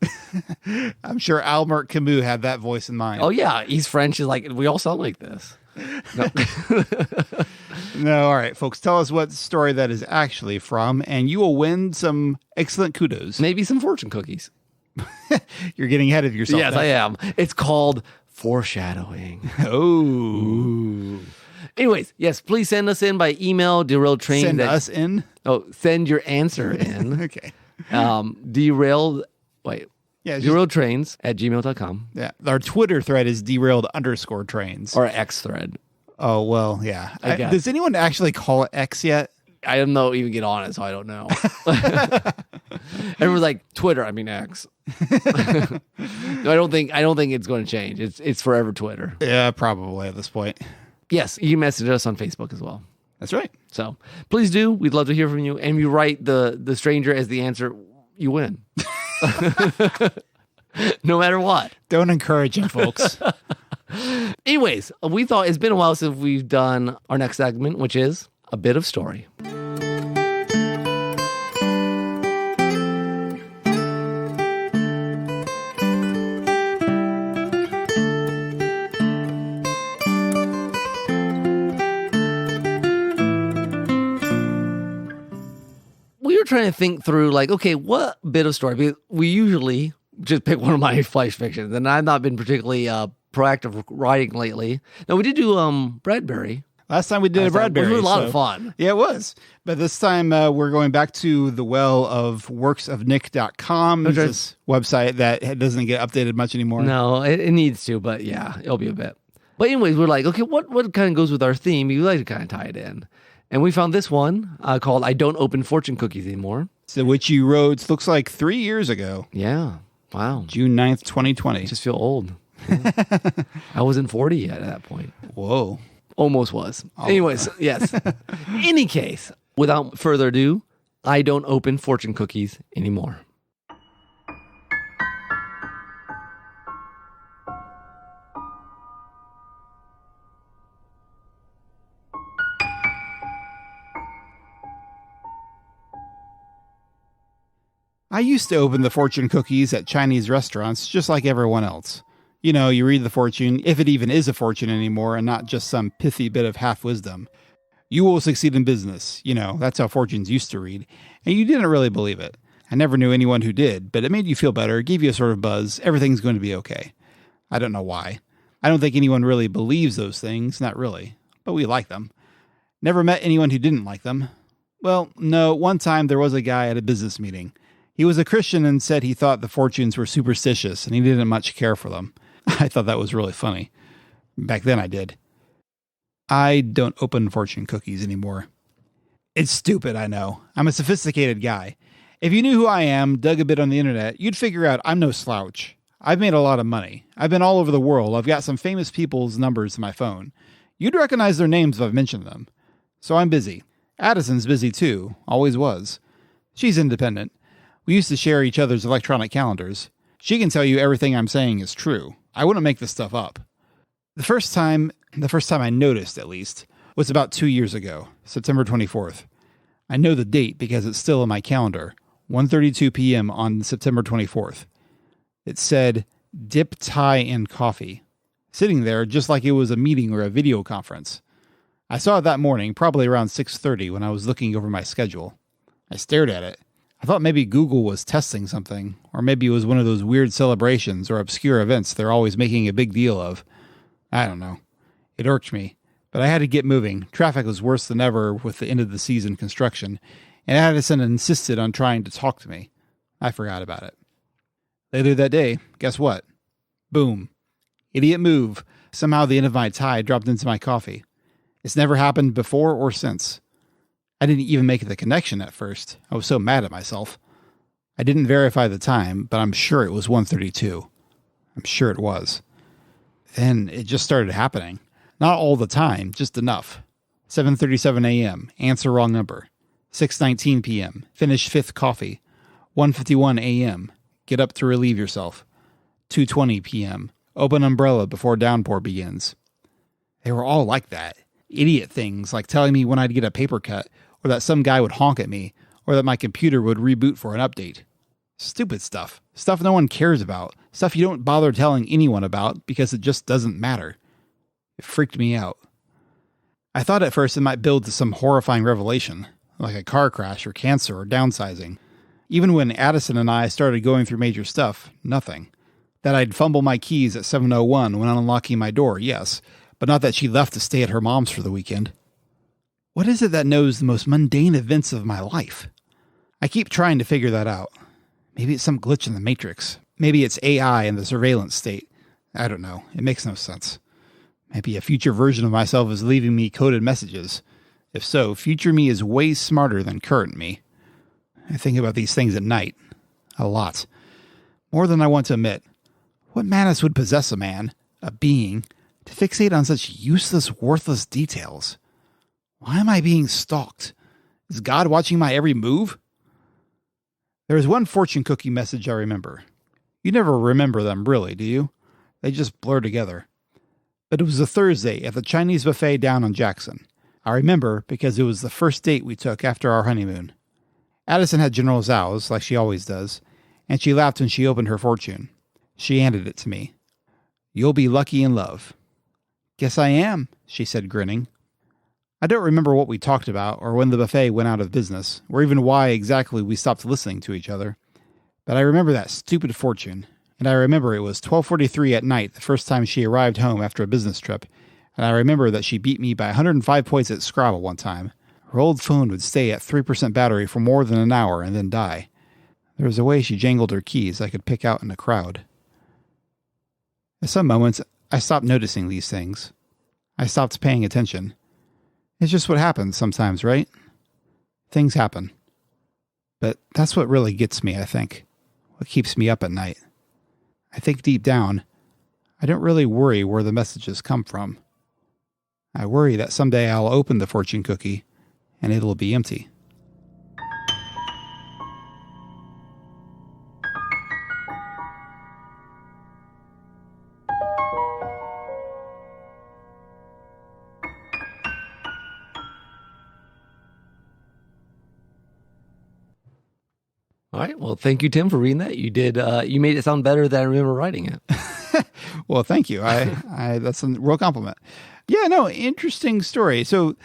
I'm sure Albert Camus had that voice in mind. Oh, yeah. He's French. Is like, we all sound like this. No. No, all right, folks. Tell us what story that is actually from, and you will win some excellent kudos. Maybe some fortune cookies. You're getting ahead of yourself. Yes, I am. It's called Foreshadowing. Oh. Anyways, yes, please send us in by email, Derailed Trains. Send us in? Oh, send your answer in. Okay. Derailed Trains at gmail.com. Yeah. Our Twitter thread is derailed_trains. Or X thread. Oh, well, yeah. I guess. Does anyone actually call it X yet? I don't know, even get on it, so I don't know. Everyone's like, Twitter, I mean X. No, I don't think it's going to change. It's forever Twitter. Yeah, probably at this point. Yes, you can message us on Facebook as well. That's right. So please do. We'd love to hear from you. And you write the stranger as the answer, you win. No matter what. Don't encourage him, folks. Anyways, we thought it's been a while since we've done our next segment, which is a bit of story. We were trying to think through, like, okay, what bit of story? Because we usually just pick one of my flash fictions, and I've not been particularly proactive writing lately. Now, we did do Bradbury. Last time we did a Bradbury. It was a lot of fun. Yeah, it was. But this time we're going back to the well of worksofnick.com. It's this website that doesn't get updated much anymore. No, it needs to, but yeah, it'll be a bit. But anyways, we're like, okay, what kind of goes with our theme? We like to kind of tie it in. And we found this one called I Don't Open Fortune Cookies Anymore. So which you wrote, looks like 3 years ago. Yeah. Wow. June 9th, 2020. I just feel old. Yeah. I wasn't 40 yet at that point. Whoa. Almost was. Oh. Anyways, yes. Any case, without further ado, I don't open fortune cookies anymore. I used to open the fortune cookies at Chinese restaurants just like everyone else. You know, you read the fortune, if it even is a fortune anymore, and not just some pithy bit of half wisdom. You will succeed in business. You know, that's how fortunes used to read. And you didn't really believe it. I never knew anyone who did, but it made you feel better, gave you a sort of buzz. Everything's going to be okay. I don't know why. I don't think anyone really believes those things. Not really. But we like them. Never met anyone who didn't like them. Well, no, one time there was a guy at a business meeting. He was a Christian and said he thought the fortunes were superstitious and he didn't much care for them. I thought that was really funny. Back then I did. I don't open fortune cookies anymore. It's stupid, I know. I'm a sophisticated guy. If you knew who I am, dug a bit on the internet, you'd figure out I'm no slouch. I've made a lot of money. I've been all over the world. I've got some famous people's numbers in my phone. You'd recognize their names if I've mentioned them. So I'm busy. Addison's busy too. Always was. She's independent. We used to share each other's electronic calendars. She can tell you everything I'm saying is true. I wouldn't make this stuff up. The first time I noticed, at least, was about 2 years ago, September 24th. I know the date because it's still in my calendar, 1:32 p.m. on September 24th. It said, dip, tie, and coffee, sitting there just like it was a meeting or a video conference. I saw it that morning, probably around 6:30 when I was looking over my schedule. I stared at it. I thought maybe Google was testing something, or maybe it was one of those weird celebrations or obscure events they're always making a big deal of. I don't know. It irked me, but I had to get moving. Traffic was worse than ever with the end of the season construction, and Addison insisted on trying to talk to me. I forgot about it. Later that day, guess what? Boom. Idiot move. Somehow the end of my tie dropped into my coffee. It's never happened before or since. I didn't even make the connection at first. I was so mad at myself. I didn't verify the time, but I'm sure it was 1:32. I'm sure it was. Then it just started happening. Not all the time, just enough. 7:37 a.m., answer wrong number. 6:19 p.m., finish fifth coffee. 1:51 a.m., get up to relieve yourself. 2:20 p.m., open umbrella before downpour begins. They were all like that. Idiot things like telling me when I'd get a paper cut, or that some guy would honk at me, or that my computer would reboot for an update. Stupid stuff. Stuff no one cares about. Stuff you don't bother telling anyone about because it just doesn't matter. It freaked me out. I thought at first it might build to some horrifying revelation, like a car crash or cancer or downsizing. Even when Addison and I started going through major stuff, nothing. That I'd fumble my keys at 7:01 when unlocking my door, yes, but not that she left to stay at her mom's for the weekend. What is it that knows the most mundane events of my life? I keep trying to figure that out. Maybe it's some glitch in the Matrix. Maybe it's AI in the surveillance state. I don't know. It makes no sense. Maybe a future version of myself is leaving me coded messages. If so, future me is way smarter than current me. I think about these things at night. A lot. More than I want to admit. What madness would possess a man, a being, to fixate on such useless, worthless details? Why am I being stalked? Is God watching my every move? There is one fortune cookie message I remember. You never remember them, really, do you? They just blur together. But it was a Thursday at the Chinese buffet down on Jackson. I remember because it was the first date we took after our honeymoon. Addison had General Zhao's, like she always does, and she laughed when she opened her fortune. She handed it to me. You'll be lucky in love. Guess I am, she said, grinning. I don't remember what we talked about, or when the buffet went out of business, or even why exactly we stopped listening to each other. But I remember that stupid fortune, and I remember it was 12:43 at night the first time she arrived home after a business trip, and I remember that she beat me by 105 points at Scrabble one time. Her old phone would stay at 3% battery for more than an hour and then die. There was a way she jangled her keys I could pick out in a crowd. At some moments, I stopped noticing these things. I stopped paying attention. It's just what happens sometimes, right? Things happen. But that's what really gets me, I think. What keeps me up at night. I think deep down, I don't really worry where the messages come from. I worry that someday I'll open the fortune cookie and it'll be empty. All right. Well, thank you, Tim, for reading that. You did. You made it sound better than I remember writing it. Well, thank you. I that's a real compliment. Yeah, no, interesting story. So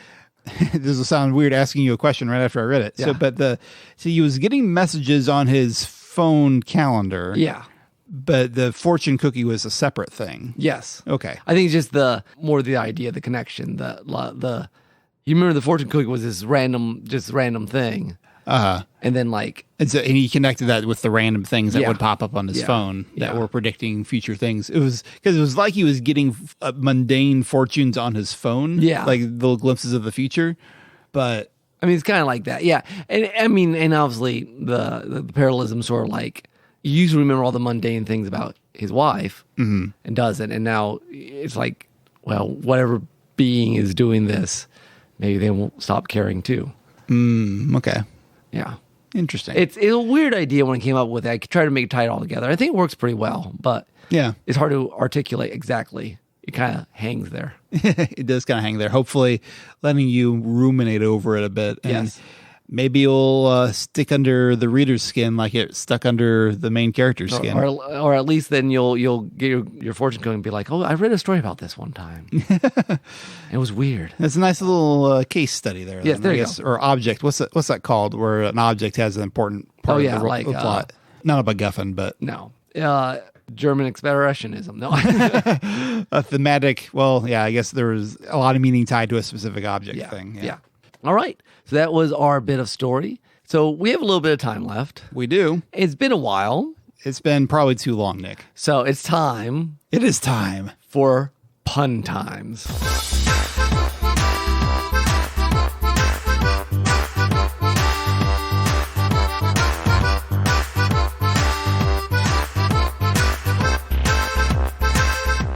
this will sound weird asking you a question right after I read it. Yeah. So he was getting messages on his phone calendar. Yeah. But the fortune cookie was a separate thing. Yes. Okay. I think it's just the idea, the connection, the you remember the fortune cookie was this random thing. And then and he connected that with the random things that would pop up on his phone that Yeah. were predicting future things. It was because it was like he was getting mundane fortunes on his phone. Yeah. Like little glimpses of the future. But I mean, it's kind of like that. Yeah. And I mean, and obviously the parallelism sort of like, he used to remember all the mundane things about his wife and doesn't. And now it's like, well, whatever being is doing this, maybe they won't stop caring too. Okay. Yeah. Interesting. It's a weird idea when I came up with it. I tried to make it tie it all together. I think it works pretty well, but yeah. it's hard to articulate exactly. It kind of hangs there. It does kind of hang there. Hopefully letting you ruminate over it a bit. And Yes. maybe you'll stick under the reader's skin like it stuck under the main character's skin. Or at least then you'll get your fortune cookie and be like, oh, I read a story about this one time. It was weird. It's a nice little case study there. Yes, then, there I you guess. Or object. What's that called? Where an object has an important part of the plot. Not a MacGuffin, but No. German expressionism. No. a thematic. Well, yeah, I guess there was a lot of meaning tied to a specific object thing. Yeah. All right. So that was our bit of story. So we have a little bit of time left. We do. It's been a while. It's been probably too long, Nick. So it's time It is time. for pun times.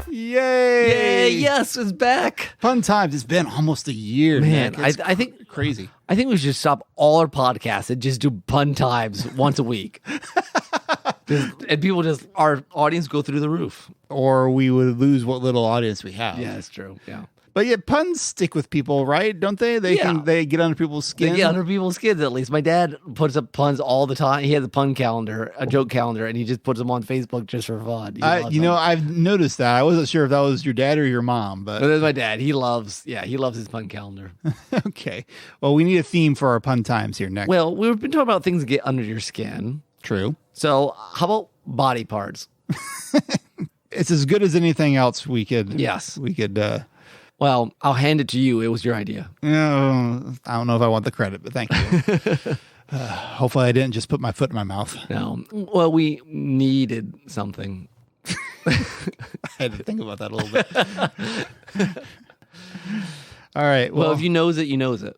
Yay! Yay, yes, it's back. Fun times. It's been almost a year, Man, Nick. It's I think crazy. I think we should stop all our podcasts and just do pun times once a week. Our audience go through the roof. Or we would lose what little audience we have. Yeah, that's true. Yeah. But yeah, puns stick with people, right? Don't they? They get under people's skin. They get under people's skins at least. My dad puts up puns all the time. He has a pun calendar, a joke calendar, and he just puts them on Facebook just for fun. I've noticed that. I wasn't sure if that was your dad or your mom, but that's my dad. He loves his pun calendar. okay. Well, we need a theme for our pun times here next. Well, we've been talking about things that get under your skin. True. So how about body parts? It's as good as anything else we could. Yes. We could. Well, I'll hand it to you. It was your idea. I don't know if I want the credit, but thank you. Hopefully, I didn't just put my foot in my mouth. No. Well, we needed something. I had to think about that a little bit. All right. Well, if you knows it, you knows it.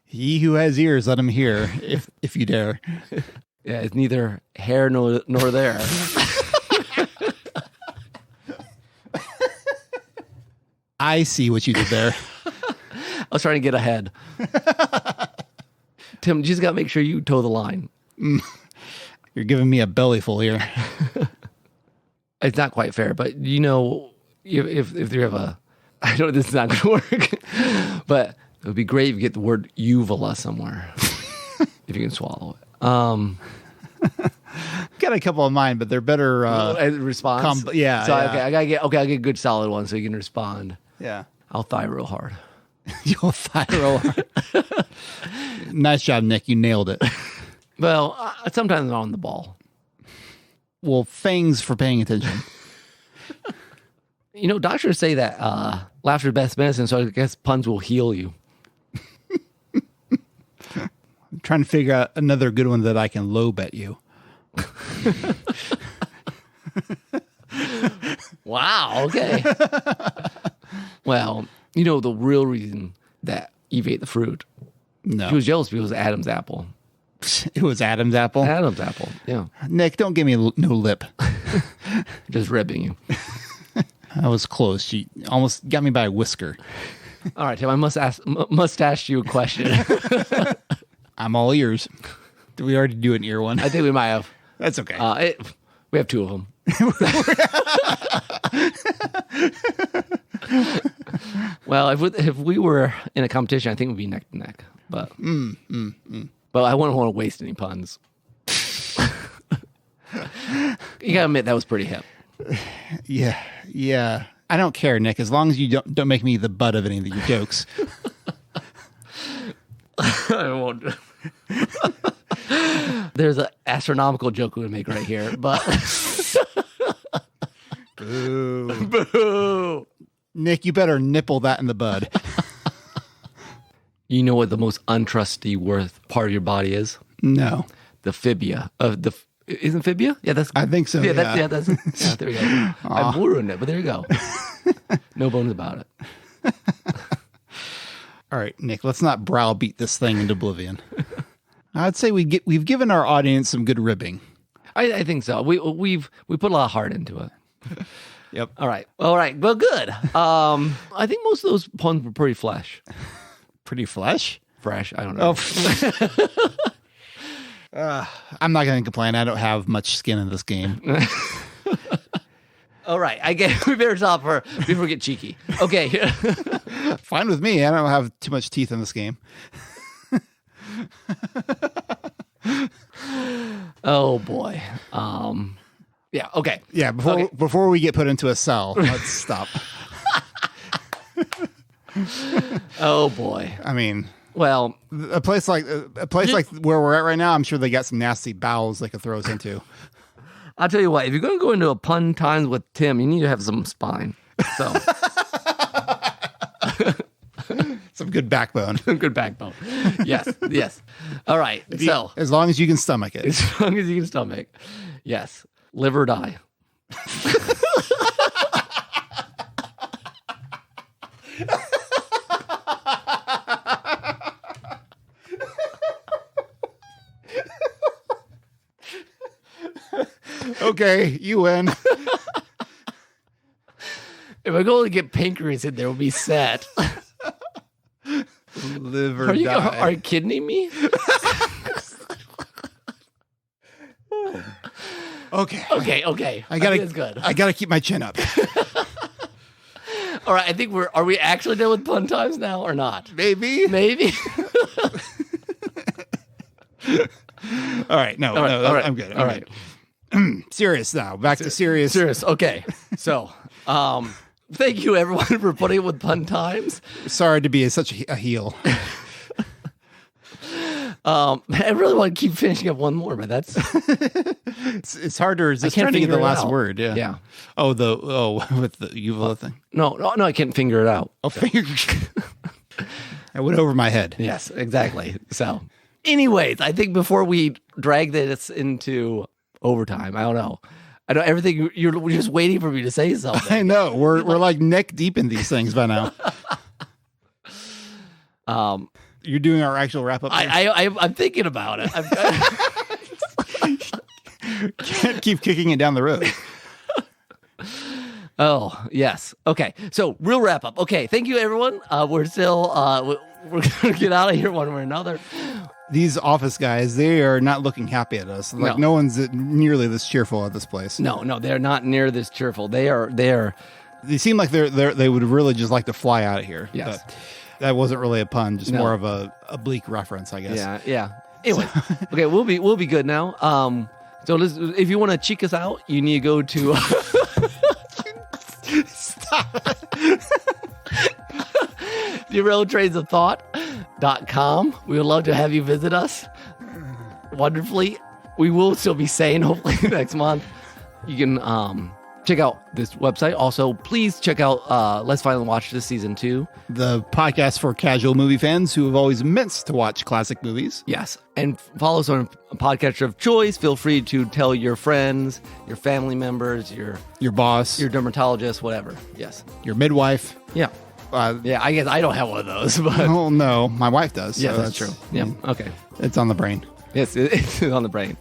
He who has ears, let him hear, if you dare. Yeah, it's neither here nor there. I see what you did there. I was trying to get ahead. Tim, you just got to make sure you toe the line. You're giving me a belly full here. It's not quite fair, but if you have a, I know this is not going to work, but it would be great if you get the word uvula somewhere, if you can swallow it. Got a couple of mine, but they're better. Response. So I'll get a good solid one so you can respond. Yeah. I'll thigh real hard. You'll thigh roll hard. Nice job, Nick. You nailed it. Well, sometimes I'm on the ball. Well, thanks for paying attention. Doctors say that laughter is best medicine, so I guess puns will heal you. I'm trying to figure out another good one that I can low bet you. Wow. Okay. Well, the real reason that Eve ate the fruit. No. She was jealous because it was Adam's apple. It was Adam's apple? Adam's apple, yeah. Nick, don't give me no lip. Just ribbing you. I was close. She almost got me by a whisker. All right, Tim, I must ask you a question. I'm all ears. Did we already do an ear one? I think we might have. That's okay. We have two of them. Well, if we were in a competition, I think we'd be neck to neck. But but I wouldn't want to waste any puns. You gotta admit that was pretty hip. Yeah. I don't care, Nick, as long as you don't make me the butt of any of your jokes. I won't. There's an astronomical joke we would make right here, but Boo. boo. Nick, you better nipple that in the bud. You know what the most untrustworthy part of your body is? No. The fibia of the. Isn't fibia? Yeah, that's. I think so. Yeah, Yeah. that's. Yeah, there we go. I ruined it, but there you go. No bones about it. All right, Nick, let's not browbeat this thing into oblivion. I'd say we've given our audience some good ribbing. I think so. We put a lot of heart into it. Yep. All right. Well, good. I think most of those puns were pretty fresh. Pretty fresh? Fresh. I don't know. I'm not going to complain. I don't have much skin in this game. All right. I guess we better stop before we get cheeky. Okay. Fine with me. I don't have too much teeth in this game. Oh boy. Yeah. Okay. Yeah. Before we get put into a cell, let's stop. Oh boy. I mean, well, a place like where we're at right now, I'm sure they got some nasty bowels they could throw us into. I'll tell you what. If you're going to go into a pun times with Tim, you need to have some spine. So. Some good backbone. Good backbone. Yes. Yes. All right. So as long as you can stomach it. as long as you can stomach. Yes. Live or die. Okay, you win. If I go to get pancreas in there, we'll be set. Live or die. Are you kidding me? Okay. I gotta. That's good. I gotta keep my chin up. All right. I think are we actually done with pun times now or not? Maybe. All right. No. All right. I'm good. All right. Serious now. Back to serious. Serious. Okay. So, thank you everyone for putting up with pun times. Sorry to be such a heel. I really want to keep finishing up one more, but that's it's hard to resist trying to get the last word. Yeah. Yeah. With the Yuval thing. No, I can't figure it out. Oh, I went over my head. Yes, exactly. So, anyways, I think before we drag this into overtime, I don't know. I know everything. You're just waiting for me to say something. I know. We're like neck deep in these things by now. You're doing our actual wrap up. I'm thinking about it. Can't keep kicking it down the road. Oh yes. Okay. So real wrap up. Okay. Thank you, everyone. We're still we're gonna get out of here one way or another. These office guys, they are not looking happy at us. Like no one's nearly this cheerful at this place. No, they're not near this cheerful. They are. They seem like they would really just like to fly out of here. Yes. But that wasn't really a pun, just more of a oblique reference, I guess. Yeah. Anyway, okay, we'll be good now. So if you want to cheek us out, you need to go to Stop. Derailed Trains of Thought.com. We would love to have you visit us. Wonderfully. We will still be sane, hopefully, next month. You can check out this website. Also, please check out Let's Finally Watch This Season 2. The podcast for casual movie fans who have always meant to watch classic movies. Yes. And follow us on a podcatcher of choice. Feel free to tell your friends, your family members, your boss, your dermatologist, whatever. Yes. Your midwife. Yeah. Yeah, I guess I don't have one of those, but oh no, my wife does. Yeah, so that's true. Yeah. Okay. It's on the brain. Yes, it's on the brain.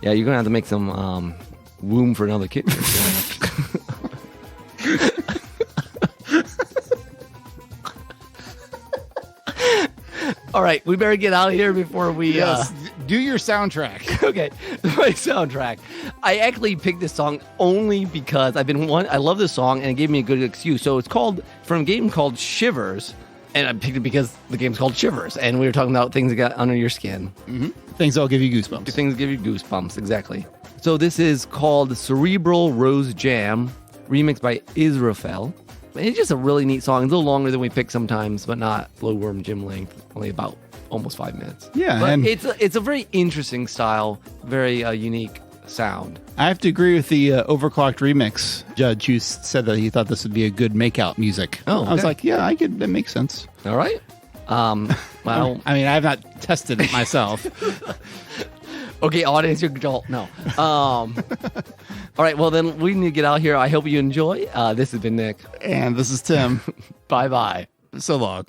Yeah, you're gonna have to make some womb for another kid. All right, we better get out of here before we. Yes, do your soundtrack. Okay, my soundtrack. I actually picked this song only because I love this song and it gave me a good excuse. So it's from a game called Shivers, and I picked it because the game's called Shivers, and we were talking about things that got under your skin. Mm-hmm. Things that'll give you goosebumps. Things give you goosebumps, exactly. So this is called Cerebral Rose Jam, remixed by Israfel. It's just a really neat song. It's a little longer than we pick sometimes, but not Glowworm Gym length. Only about almost 5 minutes. Yeah, but and it's a very interesting style, very unique sound. I have to agree with the overclocked remix judge who said that he thought this would be a good makeout music. Oh, I was okay. like, yeah, that makes sense. All right. Well, I mean, I have not tested it myself. okay, audience, you're no. All right, well then we need to get out here. I hope you enjoy. This has been Nick. And this is Tim. Bye bye. So long.